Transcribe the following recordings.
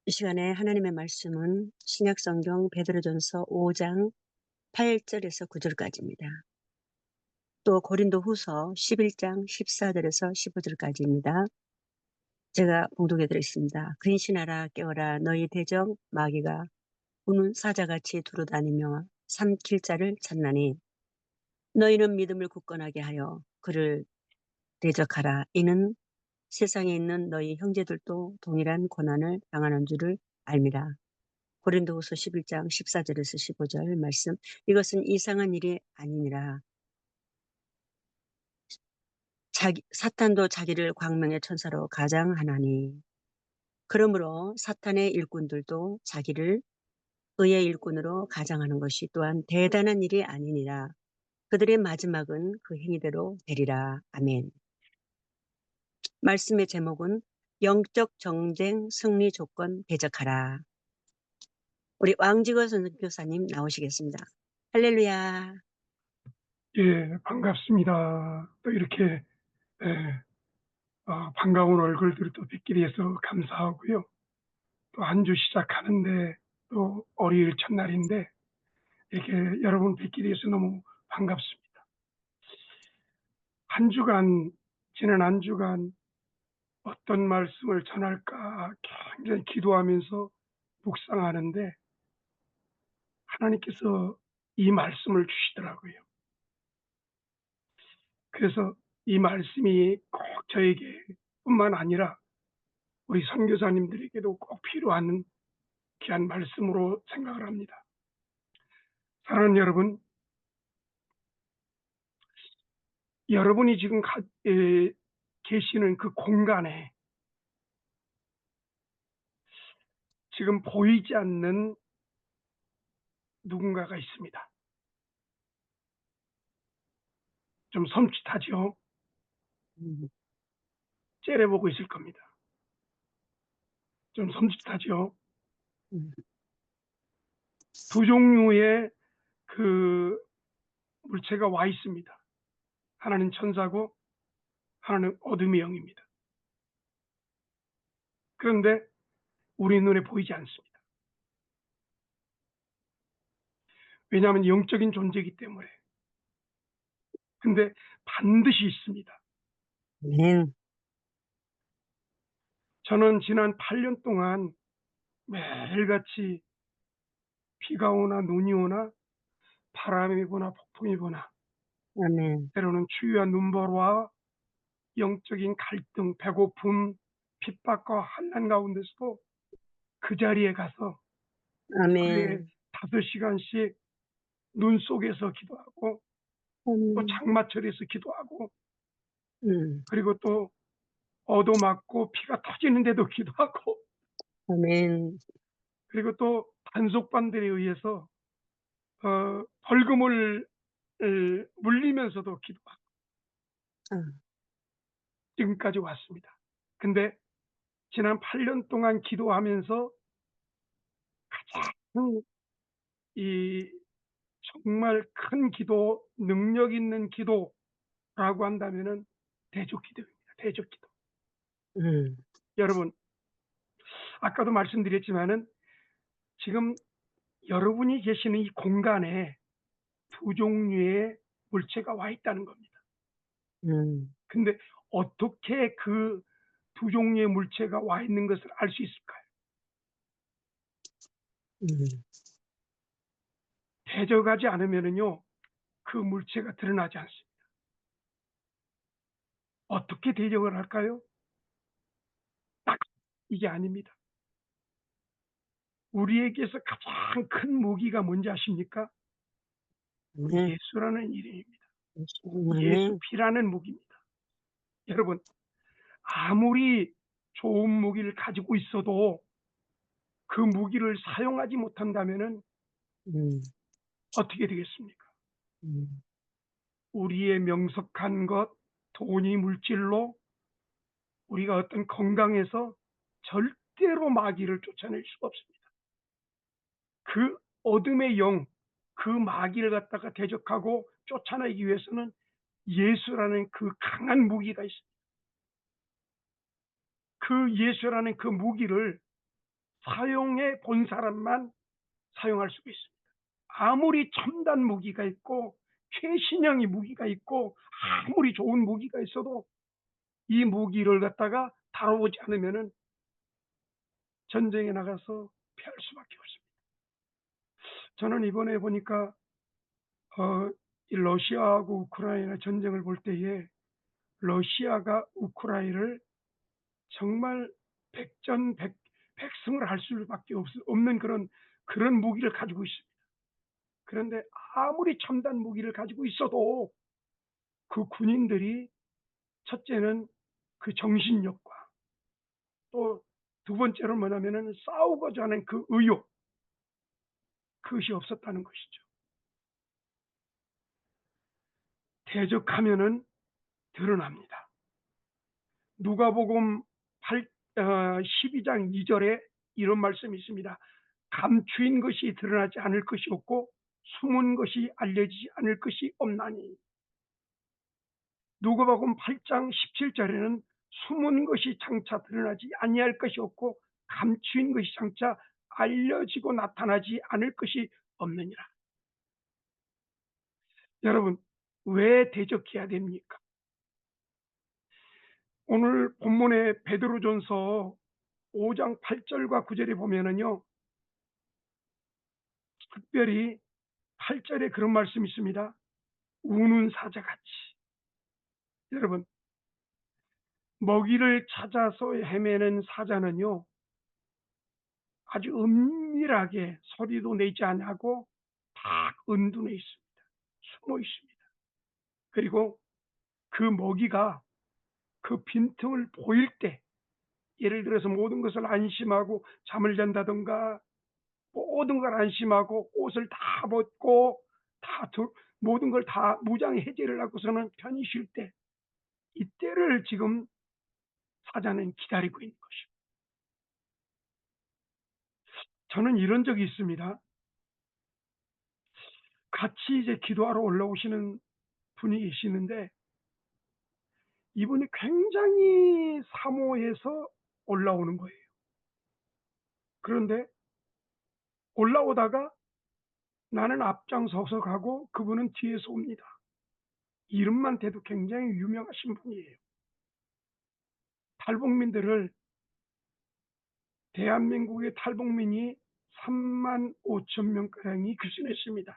이 시간에 하나님의 말씀은 신약성경 베드로전서 5장 8절에서 9절까지입니다. 또 고린도후서 11장 14절에서 15절까지입니다. 제가 봉독해 드리겠습니다. 근신하라 깨어라 너희 대적 마귀가 우는 사자같이 두루다니며 삼킬 자를 찾나니 너희는 믿음을 굳건하게 하여 그를 대적하라. 이는 세상에 있는 너희 형제들도 동일한 고난을 당하는 줄을 알미라. 고린도후서 11장 14절에서 15절 말씀. 이것은 이상한 일이 아니니라. 사탄도 자기를 광명의 천사로 가장하나니 그러므로 사탄의 일꾼들도 자기를 의의 일꾼으로 가장하는 것이 또한 대단한 일이 아니니라. 그들의 마지막은 그 행위대로 되리라. 아멘. 말씀의 제목은 영적 정쟁 승리 조건 대적하라. 우리 왕직원 선교사님 나오시겠습니다. 할렐루야. 예, 반갑습니다. 또 이렇게 예, 반가운 얼굴들을 또 뵙게 돼서 감사하고요. 또 한 주 시작하는데 또 월요일 첫날인데 이렇게 여러분 뵙게 돼서 너무 반갑습니다. 지난 한 주간 어떤 말씀을 전할까 굉장히 기도하면서 묵상하는데 하나님께서 이 말씀을 주시더라고요. 그래서 이 말씀이 꼭 저에게 뿐만 아니라 우리 선교사님들에게도 꼭 필요한 귀한 말씀으로 생각을 합니다. 사랑하는 여러분, 여러분이 지금 계시는 그 공간에 지금 보이지 않는 누군가가 있습니다. 좀 섬찟하죠? 음, 째려보고 있을 겁니다. 좀 섬찟하죠? 음, 두 종류의 그 물체가 와 있습니다. 하나는 천사고 하나는 어둠의 영입니다. 그런데 우리 눈에 보이지 않습니다. 왜냐하면 영적인 존재이기 때문에. 근데 반드시 있습니다. 아멘. 저는 지난 8년 동안 매일같이 비가 오나 눈이 오나 바람이 부나 폭풍이 부나 아멘. 때로는 추위와 눈보라와 영적인 갈등, 배고픔, 핍박과 환난 가운데서도 그 자리에 가서 하루에 아멘. 5시간씩 눈 속에서 기도하고 또 음, 장마철에서 기도하고 음, 그리고 또 얻어맞고 피가 터지는데도 기도하고 아멘. 그리고 또 단속반들에 의해서 벌금을 물리면서도 기도하고 아, 지금까지 왔습니다. 근데 지난 8년 동안 기도하면서 가장 이 정말 큰 기도, 능력 있는 기도라고 한다면은 대적 기도입니다. 대적 기도. 음, 여러분, 아까도 말씀드렸지만은 지금 여러분이 계시는 이 공간에 두 종류의 물체가 와 있다는 겁니다. 음, 근데 어떻게 그 두 종류의 물체가 와 있는 것을 알 수 있을까요? 음, 대적하지 않으면은요, 그 물체가 드러나지 않습니다. 어떻게 대적을 할까요? 딱 이게 아닙니다. 우리에게서 가장 큰 무기가 뭔지 아십니까? 아멘. 예수라는 이름입니다. 예수 아멘. 피라는 무기입니다. 여러분, 아무리 좋은 무기를 가지고 있어도 그 무기를 사용하지 못한다면 음, 어떻게 되겠습니까? 음, 우리의 명석한 것, 돈이 물질로 우리가 어떤 건강에서 절대로 마귀를 쫓아낼 수가 없습니다. 그 어둠의 영, 그 마귀를 갖다가 대적하고 쫓아내기 위해서는 예수라는 그 강한 무기가 있습니다. 그 예수라는 그 무기를 사용해 본 사람만 사용할 수가 있습니다. 아무리 첨단 무기가 있고 최신형의 무기가 있고 아무리 좋은 무기가 있어도 이 무기를 갖다가 다뤄보지 않으면은 전쟁에 나가서 패할 수밖에 없습니다. 저는 이번에 보니까 이 러시아하고 우크라이나 전쟁을 볼 때에 러시아가 우크라이나를 정말 백전백승을 할 수밖에 없는 그런 무기를 가지고 있습니다. 그런데 아무리 첨단 무기를 가지고 있어도 그 군인들이 첫째는 그 정신력과 또 두 번째로 뭐냐면은 싸우고자 하는 그 의욕, 그것이 없었다는 것이죠. 대적하면은 드러납니다. 누가복음 12장 2절에 이런 말씀이 있습니다. 감추인 것이 드러나지 않을 것이 없고 숨은 것이 알려지지 않을 것이 없나니. 누가복음 8장 17절에는 숨은 것이 장차 드러나지 아니할 것이 없고 감추인 것이 장차 알려지고 나타나지 않을 것이 없느니라. 여러분, 왜 대적해야 됩니까? 오늘 본문의 베드로전서 5장 8절과 9절에 보면은요, 특별히 8절에 그런 말씀이 있습니다. 우는 사자같이. 여러분, 먹이를 찾아서 헤매는 사자는요, 아주 은밀하게 소리도 내지 않고 딱 은둔해 있습니다. 숨어 있습니다. 그리고 그 먹이가 그 빈틈을 보일 때, 예를 들어서 모든 것을 안심하고 잠을 잔다든가 모든 걸 안심하고 옷을 다 벗고 다 모든 걸 다 무장 해제를 하고서는 편히 쉴 때, 이때를 지금 사자는 기다리고 있는 것입니다. 저는 이런 적이 있습니다. 같이 이제 기도하러 올라오시는 분이 계시는데 이분이 굉장히 사모해서 올라오는 거예요. 그런데 올라오다가 나는 앞장서서 가고 그분은 뒤에서 옵니다. 이름만 대도 굉장히 유명하신 분이에요. 탈북민들을, 대한민국의 탈북민이 3만 5천 명가량이 귀순했습니다.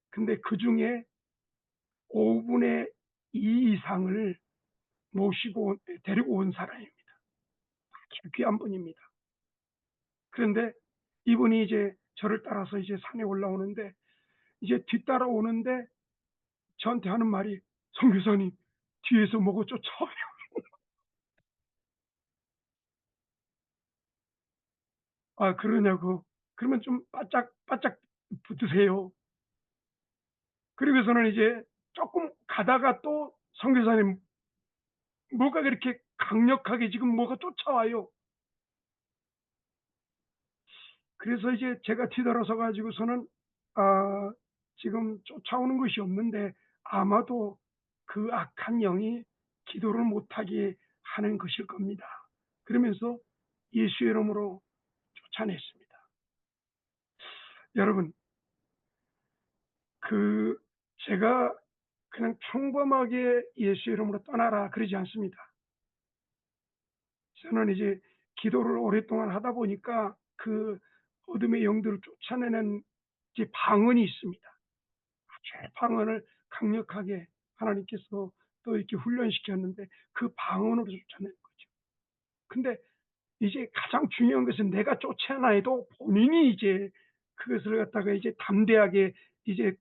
근데 그 중에 5분의 2 이상을 데리고 온 사람입니다. 아주 귀한 분입니다. 그런데 이분이 이제 저를 따라서 이제 산에 올라오는데 이제 뒤따라오는데 저한테 하는 말이 선교사님 뒤에서 뭐가 쫓아와요. 아 그러냐고. 그러면 좀 바짝 붙으세요. 그리고서는 이제 조금 가다가 또 선교사님 뭐가 그렇게 강력하게 지금 뭐가 쫓아와요. 그래서 이제 제가 뒤돌아서 가지고서는 아 지금 쫓아오는 것이 없는데 아마도 그 악한 영이 기도를 못하게 하는 것일 겁니다. 그러면서 예수의 이름으로 쫓아냈습니다. 여러분, 그 제가 그냥 평범하게 예수의 이름으로 떠나라 그러지 않습니다. 저는 이제 기도를 오랫동안 하다 보니까 그 어둠의 영들을 쫓아내는 이제 방언이 있습니다. 아주 방언을 강력하게 하나님께서 또 이렇게 훈련시켰는데 그 방언으로 쫓아내는 거죠. 근데 이제 가장 중요한 것은 내가 쫓아내도 본인이 이제 그것을 갖다가 이제 담대하게 이제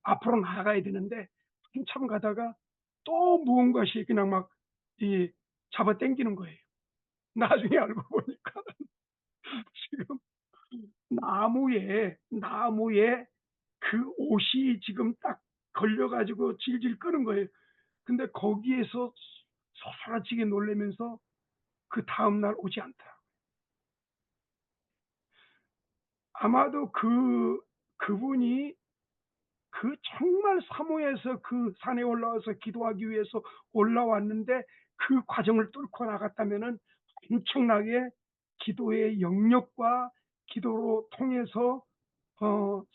앞으로 나아가야 되는데 한참 가다가 또 무언가시 그냥 막 잡아 당기는 거예요. 나중에 알고 보니까 지금 나무에 그 옷이 지금 딱 걸려 가지고 질질 끄는 거예요. 근데 거기에서 소스라치게 놀라면서 그다음 날 오지 않더라고요. 아마도 그분이 그 정말 사모해서 그 산에 올라와서 기도하기 위해서 올라왔는데 그 과정을 뚫고 나갔다면은 엄청나게 기도의 영역과 기도로 통해서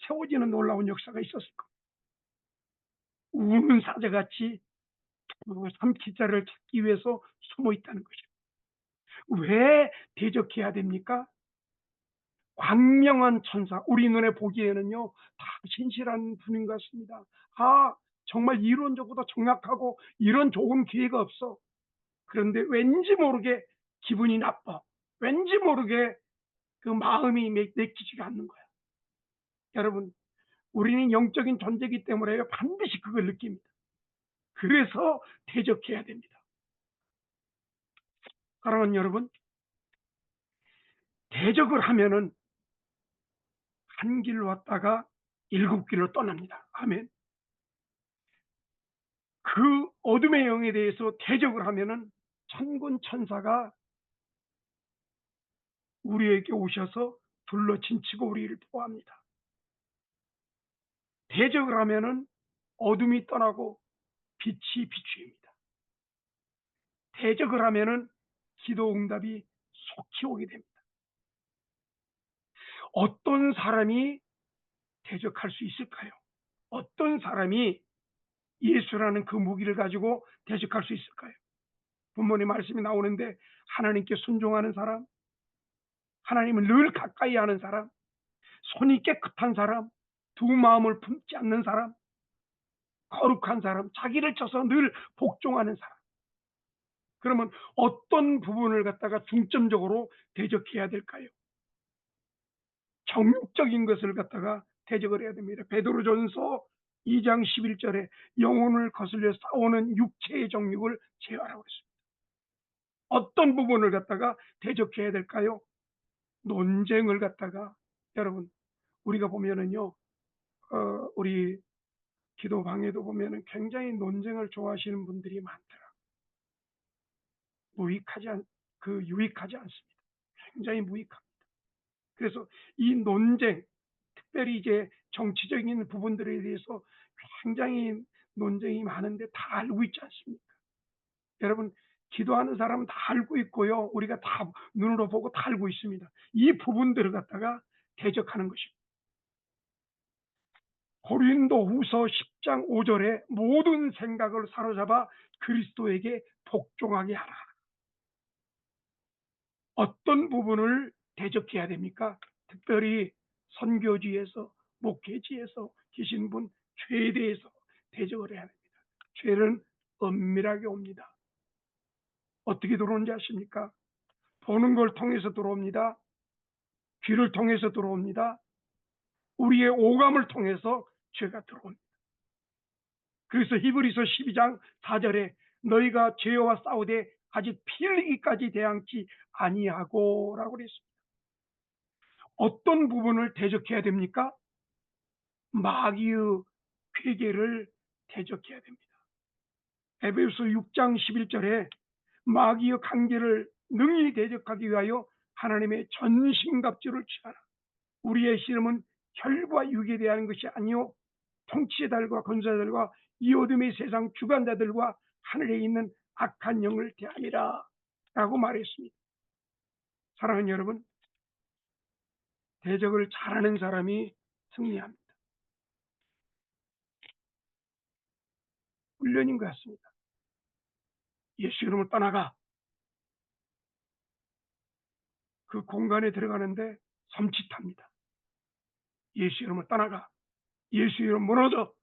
세워지는 놀라운 역사가 있었을 겁니다. 우는 사자같이 삼키자를 찾기 위해서 숨어 있다는 것이죠. 왜 대적해야 됩니까? 광명한 천사, 우리 눈에 보기에는요, 다 신실한 분인 것 같습니다. 아, 정말 이론적으로 정확하고 이런 좋은 기회가 없어. 그런데 왠지 모르게 기분이 나빠. 왠지 모르게 그 마음이 내키지가 않는 거야. 여러분, 우리는 영적인 존재이기 때문에 반드시 그걸 느낍니다. 그래서 대적해야 됩니다. 사랑하는 여러분, 대적을 하면은 한 길로 왔다가 일곱 길로 떠납니다. 아멘. 그 어둠의 영에 대해서 대적을 하면은 천군 천사가 우리에게 오셔서 둘러친치고 우리를 보호합니다. 대적을 하면은 어둠이 떠나고 빛이 비추입니다. 대적을 하면은 기도 응답이 속히 오게 됩니다. 어떤 사람이 대적할 수 있을까요? 어떤 사람이 예수라는 그 무기를 가지고 대적할 수 있을까요? 본문의 말씀이 나오는데 하나님께 순종하는 사람, 하나님을 늘 가까이 하는 사람, 손이 깨끗한 사람, 두 마음을 품지 않는 사람, 거룩한 사람, 자기를 쳐서 늘 복종하는 사람. 그러면 어떤 부분을 갖다가 중점적으로 대적해야 될까요? 정적인 것을 갖다가 대적을 해야 됩니다. 베드로전서 2장 11절에 영혼을 거슬려 싸우는 육체의 정욕을 제어하라고 했습니다. 어떤 부분을 갖다가 대적해야 될까요? 논쟁을 갖다가, 여러분, 우리가 보면은요, 우리 기도방에도 보면은 굉장히 논쟁을 좋아하시는 분들이 많더라. 유익하지 않습니다. 굉장히 무익합니다. 그래서 이 논쟁, 특별히 이제 정치적인 부분들에 대해서 굉장히 논쟁이 많은데 다 알고 있지 않습니까? 여러분, 기도하는 사람은 다 알고 있고요. 우리가 다 눈으로 보고 다 알고 있습니다. 이 부분들을 갖다가 대적하는 것입니다. 고린도후서 10장 5절에 모든 생각을 사로잡아 그리스도에게 복종하게 하라. 어떤 부분을 대적해야 됩니까? 특별히 선교지에서, 목회지에서 계신 분, 죄에 대해서 대적을 해야 됩니다. 죄는 엄밀하게 옵니다. 어떻게 들어오는지 아십니까? 보는 걸 통해서 들어옵니다. 귀를 통해서 들어옵니다. 우리의 오감을 통해서 죄가 들어옵니다. 그래서 히브리서 12장 4절에 너희가 죄와 싸우되 아직 피 흘리기까지 대항치 아니하고 라고 그랬습니다. 어떤 부분을 대적해야 됩니까? 마귀의 괴계를 대적해야 됩니다. 에베소서 6장 11절에 마귀의 관계를 능히 대적하기 위하여 하나님의 전신갑주를 취하라. 우리의 씨름은 혈과 육에 대한 것이 아니요 통치자들과 권세자들과 이 어둠의 세상 주관자들과 하늘에 있는 악한 영을 대함이라 라고 말했습니다. 사랑하는 여러분, 대적을 잘하는 사람이 승리합니다. 훈련인 것 같습니다. 예수 이름을 떠나가. 그 공간에 들어가는데 섬찟합니다. 예수 이름을 떠나가. 예수 이름 무너져.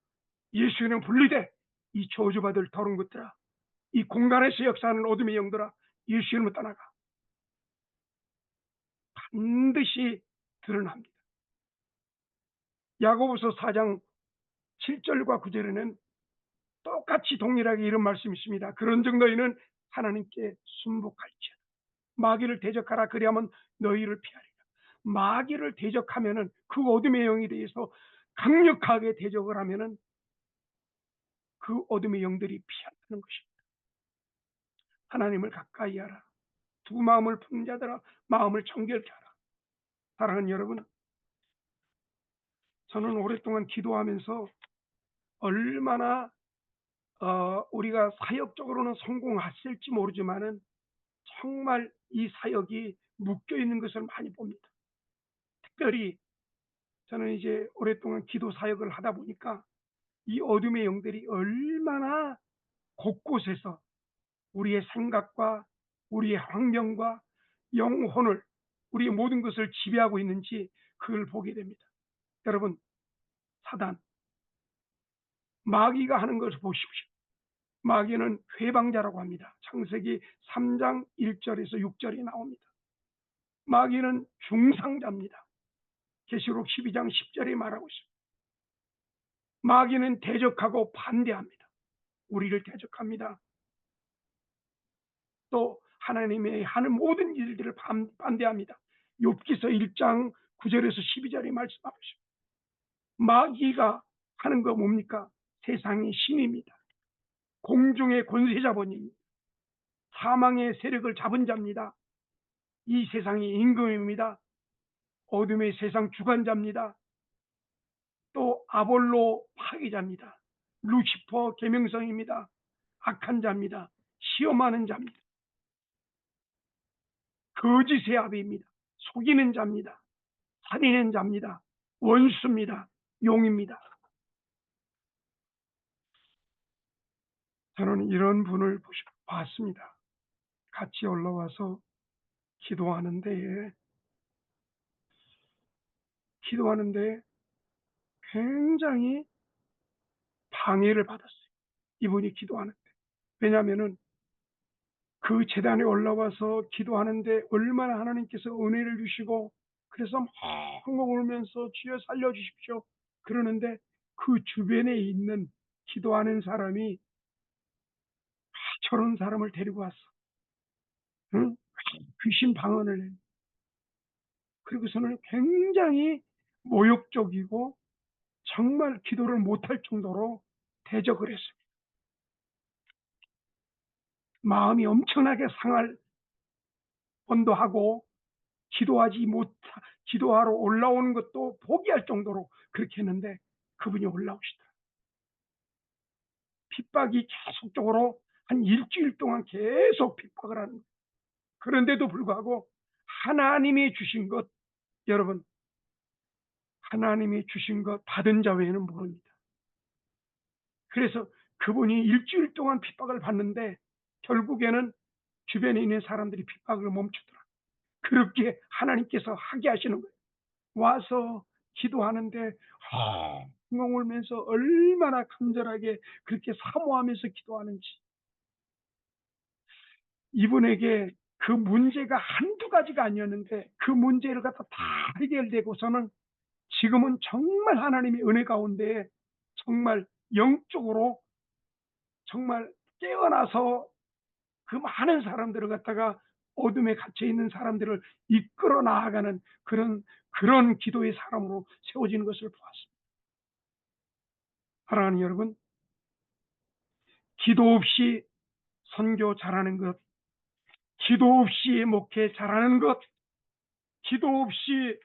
예수 이름 분리돼. 이 저주받을 더러운 것들아. 이 공간에서 역사하는 어둠의 영들아. 예수 이름을 떠나가. 반드시 드러납니다. 야고보서 4장 7절과 9절에는 똑같이 동일하게 이런 말씀이 있습니다. 그런즉 너희는 하나님께 순복할지어다. 마귀를 대적하라. 그리하면 너희를 피하리라. 마귀를 대적하면은 그 어둠의 영에 대해서 강력하게 대적을 하면은 그 어둠의 영들이 피한다는 것입니다. 하나님을 가까이 하라. 두 마음을 품는 자들아 마음을 정결케 하라. 사랑하는 여러분, 저는 오랫동안 기도하면서 얼마나 우리가 사역적으로는 성공했을지 모르지만은 정말 이 사역이 묶여 있는 것을 많이 봅니다. 특별히 저는 이제 오랫동안 기도 사역을 하다 보니까 이 어둠의 영들이 얼마나 곳곳에서 우리의 생각과 우리의 환경과 영혼을, 우리의 모든 것을 지배하고 있는지 그걸 보게 됩니다. 여러분, 사단, 마귀가 하는 것을 보십시오. 마귀는 회방자라고 합니다. 창세기 3장 1절에서 6절이 나옵니다. 마귀는 중상자입니다. 계시록 12장 10절에 말하고 있습니다. 마귀는 대적하고 반대합니다. 우리를 대적합니다. 또 하나님의 하는 모든 일들을 반대합니다. 욥기서 1장 9절에서 12절에 말씀하고 있습니다. 마귀가 하는 거 뭡니까? 세상의 신입니다. 공중의 권세자본입니다. 사망의 세력을 잡은 자입니다. 이 세상의 임금입니다. 어둠의 세상 주관자입니다. 또 아볼로 파괴자입니다. 루시퍼 계명성입니다. 악한 자입니다. 시험하는 자입니다. 거짓의 아비입니다. 속이는 자입니다. 살인한 자입니다. 원수입니다. 용입니다. 저는 이런 분을 봤습니다. 같이 올라와서 기도하는데 굉장히 방해를 받았어요. 이분이 기도하는데. 왜냐하면은 그 제단에 올라와서 기도하는데 얼마나 하나님께서 은혜를 주시고, 그래서 막 울면서 주여 살려주십시오 그러는데, 그 주변에 있는 기도하는 사람이 저런 사람을 데리고 왔어. 응? 귀신 방언을 해. 그리고서는 굉장히 모욕적이고 정말 기도를 못할 정도로 대적을 했습니다. 마음이 엄청나게 상할 뻔도 하고, 기도하러 올라오는 것도 포기할 정도로 그렇게 했는데, 그분이 올라오시더라. 핍박이 계속적으로 한 일주일 동안 계속 핍박을 하는 거예요. 그런데도 불구하고 하나님이 주신 것, 여러분, 하나님이 주신 것 받은 자 외에는 모릅니다. 그래서 그분이 일주일 동안 핍박을 받는데 결국에는 주변에 있는 사람들이 핍박을 멈추더라. 그렇게 하나님께서 하게 하시는 거예요. 와서 기도하는데 엉엉 울면서 얼마나 간절하게 그렇게 사모하면서 기도하는지. 이분에게 그 문제가 한두 가지가 아니었는데 그 문제를 갖다 다 해결되고서는 지금은 정말 하나님의 은혜 가운데 정말 영적으로 정말 깨어나서 그 많은 사람들을 갖다가, 어둠에 갇혀 있는 사람들을 이끌어 나아가는 그런 기도의 사람으로 세워지는 것을 보았습니다. 사랑하는 여러분, 기도 없이 선교 잘하는 것, 기도 없이 목회 잘하는 것, 기도 없이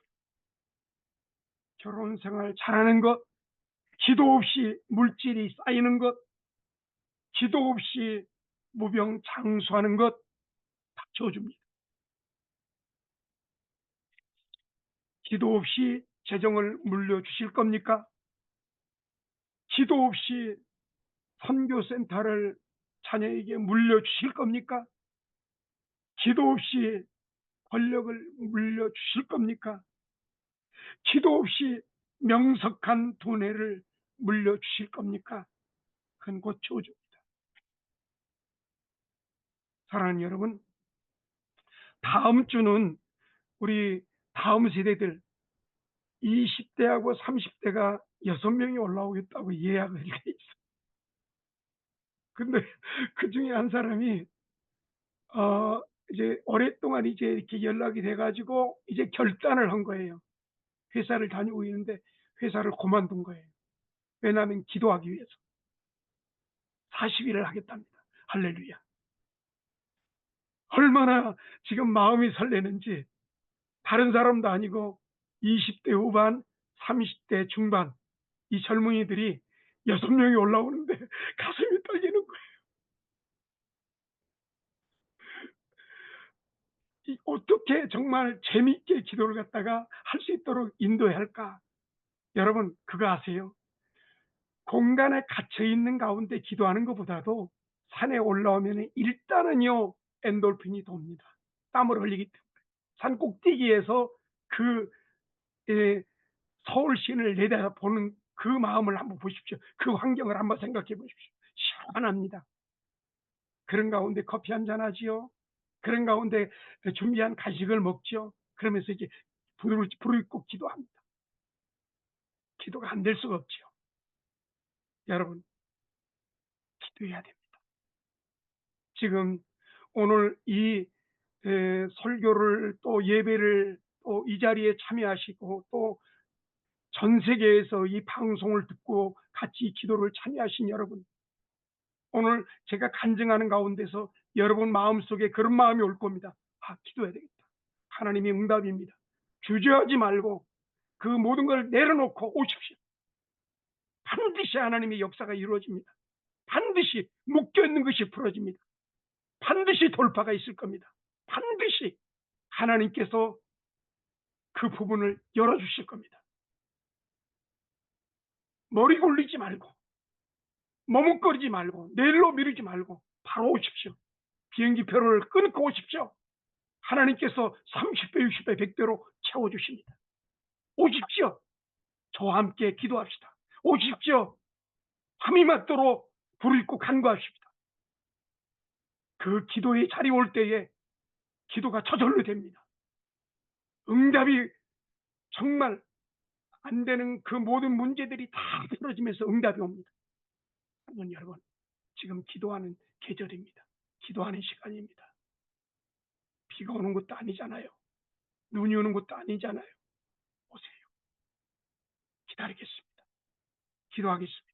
결혼 생활 잘하는 것, 기도 없이 물질이 쌓이는 것, 기도 없이 무병장수하는 것 다 줘줍니다. 기도 없이 재정을 물려주실 겁니까? 기도 없이 선교센터를 자녀에게 물려주실 겁니까? 기도 없이 권력을 물려주실 겁니까? 기도 없이 명석한 돈해를 물려주실 겁니까? 그건 곧 저주입니다. 사랑하는 여러분, 다음 주는 우리 다음 세대들 20대하고 30대가 6명이 올라오겠다고 예약을 돼 있어. 근데 그 중에 한 사람이 이제 오랫동안 이제 이렇게 연락이 돼가지고 이제 결단을 한 거예요. 회사를 다니고 있는데 회사를 그만둔 거예요. 왜냐하면 기도하기 위해서 40일을 하겠답니다. 할렐루야. 얼마나 지금 마음이 설레는지. 다른 사람도 아니고 20대 후반, 30대 중반 이 젊은이들이 6명이 올라오는데 가슴이 떨리는 거예요. 어떻게 정말 재미있게 기도를 갖다가 할 수 있도록 인도해야 할까? 여러분 그거 아세요? 공간에 갇혀 있는 가운데 기도하는 것보다도 산에 올라오면 일단은요 엔돌핀이 돕니다. 땀을 흘리기 때문에 산 꼭대기에서 그 예, 서울 시내를 내다보는 그 마음을 한번 보십시오. 그 환경을 한번 생각해 보십시오. 시원합니다. 그런 가운데 커피 한잔 하지요. 그런 가운데 준비한 간식을 먹죠. 그러면서 이제 불을 꼭 기도합니다. 기도가 안 될 수가 없죠. 여러분 기도해야 됩니다. 지금 오늘 이 설교를 또 예배를 또 이 자리에 참여하시고 또 전 세계에서 이 방송을 듣고 같이 기도를 참여하신 여러분, 오늘 제가 간증하는 가운데서 여러분 마음속에 그런 마음이 올 겁니다. 아, 기도해야 되겠다. 하나님이 응답입니다. 주저하지 말고 그 모든 걸 내려놓고 오십시오. 반드시 하나님의 역사가 이루어집니다. 반드시 묶여있는 것이 풀어집니다. 반드시 돌파가 있을 겁니다. 반드시 하나님께서 그 부분을 열어주실 겁니다. 머리 굴리지 말고 머뭇거리지 말고 내일로 미루지 말고 바로 오십시오. 비행기표를 끊고 오십시오. 하나님께서 30배, 60배, 100배로 채워주십니다. 오십시오. 저와 함께 기도합시다. 오십시오. 밤이 맞도록 불을 꼭 간구하십시다. 그 기도의 자리 올 때에 기도가 저절로 됩니다. 응답이 정말 안 되는 그 모든 문제들이 다 풀어지면서 응답이 옵니다. 여러분, 지금 기도하는 계절입니다. 기도하는 시간입니다. 비가 오는 것도 아니잖아요. 눈이 오는 것도 아니잖아요. 오세요. 기다리겠습니다. 기도하겠습니다.